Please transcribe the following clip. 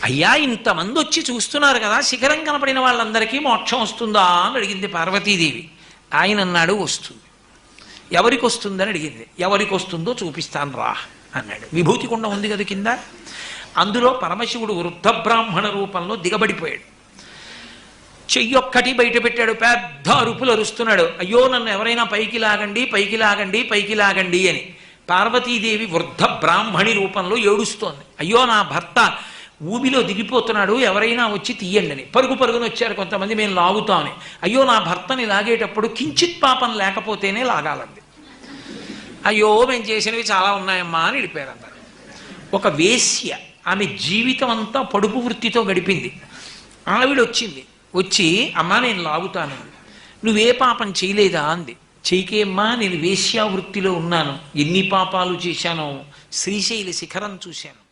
అయ్యా ఇంతమంది వచ్చి చూస్తున్నారు కదా, శిఖరం కనపడిన వాళ్ళందరికీ మోక్షం వస్తుందా అని అడిగింది పార్వతీదేవి. ఆయన అన్నాడు వస్తుంది. ఎవరికి వస్తుందని అడిగింది. ఎవరికి వస్తుందో చూపిస్తాను రా అన్నాడు. విభూతి కుండ ఉంది కదా కింద, అందులో పరమశివుడు వృద్ధ బ్రాహ్మణ రూపంలో దిగబడిపోయాడు. చెయ్యొక్కటి బయట పెట్టాడు, పెద్ద అరుపులు అరుస్తున్నాడు, అయ్యో నన్ను ఎవరైనా పైకి లాగండి పైకి లాగండి పైకి లాగండి అని. పార్వతీదేవి వృద్ధ బ్రాహ్మణి రూపంలో ఏడుస్తోంది, అయ్యో నా భర్త ఊబిలో దిగిపోతున్నాడు, ఎవరైనా వచ్చి తీయండి అని. పరుగు పరుగున వచ్చారు కొంతమంది, మేము లాగుతామని. అయ్యో నా భర్తని లాగేటప్పుడు కించిత్ పాపం లేకపోతేనే లాగాలంది. అయ్యో మేము చేసినవి చాలా ఉన్నాయమ్మా అని వెళ్ళిపోయారన్నారు. ఒక వేశ్య, ఆమె జీవితం అంతా పడుపు వృత్తితో గడిపింది. ఆవిడ వచ్చింది, వచ్చి అమ్మా నేను లాగుతాను, నువ్వే పాపం చేయలేదా అంది. చేయకేమ్మా నేను వేశ్యావృత్తిలో ఉన్నాను, ఎన్ని పాపాలు చేశానో, శ్రీశైల శిఖరం చూశాను,